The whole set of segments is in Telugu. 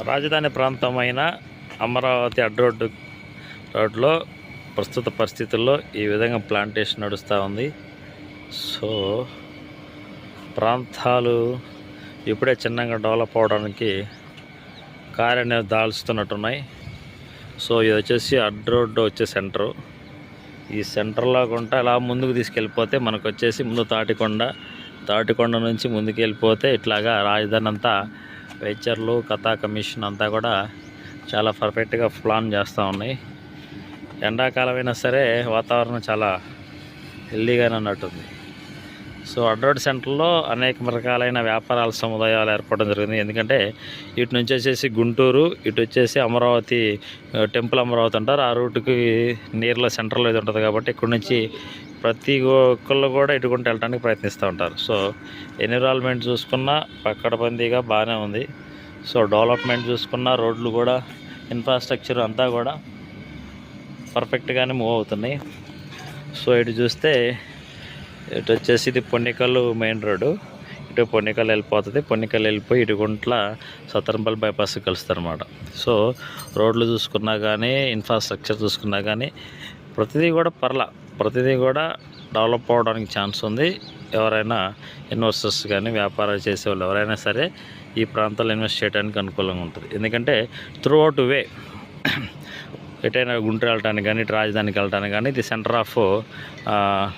రాజధాని ప్రాంతమైన అమరావతి రోడ్లో ప్రస్తుత పరిస్థితుల్లో ఈ విధంగా ప్లాంటేషన్ నడుస్తూ ఉంది. సో ప్రాంతాలు ఇప్పుడే చిన్నగా డెవలప్ అవడానికి కార్యాన్ని దాల్చుతున్నట్టున్నాయి. సో ఇది వచ్చేసి రోడ్డు వచ్చే సెంటరు. ఈ సెంటర్లో గుంటా ఇలా ముందుకు తీసుకెళ్ళిపోతే మనకు వచ్చేసి ముందు తాటికొండ నుంచి ముందుకు వెళ్ళిపోతే ఇట్లాగా రాజధాని అంతా వెంచర్లు కథా కమిషన్ అంతా కూడా చాలా పర్ఫెక్ట్గా ప్లాన్ చేస్తూ ఉన్నాయి. ఎండాకాలమైనా సరే వాతావరణం చాలా హెల్దీగానే ఉన్నట్టుంది. సో రోడ్ సెంటర్లో అనేక రకాలైన వ్యాపారాల సముదాయాలు ఏర్పడడం జరిగింది. ఎందుకంటే ఇటు నుంచి వచ్చేసి గుంటూరు, ఇటు వచ్చేసి అమరావతి, టెంపుల్ అమరావతి అంటారు. ఆ రూట్కి నియర్లో సెంటర్లో ఇది ఉంటుంది కాబట్టి ఇక్కడ నుంచి ప్రతి ఒక్కళ్ళు కూడా ఇటుకుంటూ వెళ్ళడానికి ప్రయత్నిస్తూ ఉంటారు. సో ఎన్విరాన్మెంట్ చూసుకున్నా పక్కడబందీగా బాగానే ఉంది. సో డెవలప్మెంట్ చూసుకున్నా రోడ్లు కూడా ఇన్ఫ్రాస్ట్రక్చర్ అంతా కూడా పర్ఫెక్ట్గానే మూవ్ అవుతున్నాయి. సో ఇటు చూస్తే ఇటు వచ్చేసి ఇది పొన్నికల్లు మెయిన్ రోడ్డు. ఇటు పొన్నికల్లు వెళ్ళిపోతుంది. పొన్నికల్లు వెళ్ళిపోయి ఇటుగుంట్ల సత్తరంపల్లి బైపాస్ కలుస్తారు అన్నమాట. సో రోడ్లు చూసుకున్నా కానీ ఇన్ఫ్రాస్ట్రక్చర్ చూసుకున్నా కానీ ప్రతిదీ కూడా డెవలప్ అవడానికి ఛాన్స్ ఉంది. ఎవరైనా ఇన్వెస్టర్స్ కానీ వ్యాపారాలు చేసేవాళ్ళు ఎవరైనా సరే ఈ ప్రాంతాల్లో ఇన్వెస్ట్ చేయడానికి అనుకూలంగా ఉంటుంది. ఎందుకంటే త్రూ అవుట్ వే ఎటైనా గుంటూరు వెళ్ళటానికి కానీ ఇటు రాజధానికి వెళ్ళటానికి కానీ ఇది సెంటర్ ఆఫ్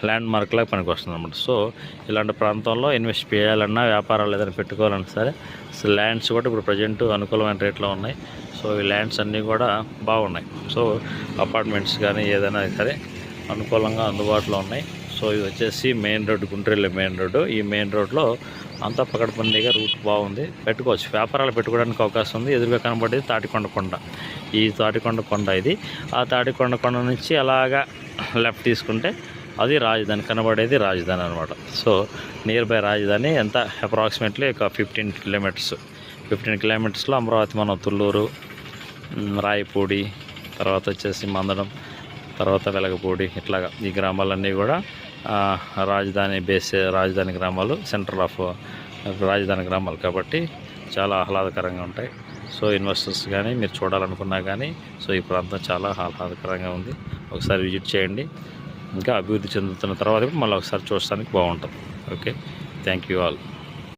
ల్యాండ్ మార్క్లాగా పనికి వస్తుంది అన్నమాట. సో ఇలాంటి ప్రాంతంలో ఇన్వెస్ట్ చేయాలన్నా వ్యాపారాలు ఏదైనా పెట్టుకోవాలన్నా సరే ల్యాండ్స్ కూడా ఇప్పుడు ప్రజెంట్ అనుకూలమైన రేట్లో ఉన్నాయి. సో ఈ ల్యాండ్స్ అన్నీ కూడా బాగున్నాయి. సో అపార్ట్మెంట్స్ కానీ ఏదైనా సరే అనుకూలంగా అందుబాటులో ఉన్నాయి. సో ఇది వచ్చేసి మెయిన్ రోడ్డు, గుంటూరు వెళ్ళే మెయిన్ రోడ్డు. ఈ మెయిన్ రోడ్లో అంతా పకడ్బందీగా రూట్ బాగుంది, పెట్టుకోవచ్చు. వ్యాపారాలు పెట్టుకోవడానికి అవకాశం ఉంది. ఎదురుగా కనబడేది తాటికొండ కొండ. ఈ తాటికొండ కొండ ఇది. ఆ తాటికొండ కొండ నుంచి అలాగా లెఫ్ట్ తీసుకుంటే అది రాజధాని, కనబడేది రాజధాని అనమాట. సో నియర్ బై రాజధాని ఎంత అప్రాక్సిమేట్లీ ఒక 15 కిలోమీటర్స్లో అమరావతి, మన తుళ్ళూరు, రాయపూడి, తర్వాత వచ్చేసి మందడం, తర్వాత వెలగపూడి, ఇట్లాగా ఈ గ్రామాలన్నీ కూడా రాజధాని గ్రామాలు, సెంటర్ ఆఫ్ రాజధాని గ్రామాలు కాబట్టి చాలా ఆహ్లాదకరంగా ఉంటాయి. సో ఇన్వెస్టర్స్ కానీ మీరు చూడాలనుకున్నా కానీ సో ఈ ప్రాంతం చాలా ఆహ్లాదకరంగా ఉంది. ఒకసారి విజిట్ చేయండి. ఇంకా అభివృద్ధి చెందుతున్న తర్వాత మళ్ళీ ఒకసారి చూడడానికి బాగుంటుంది. Okay, thank you all.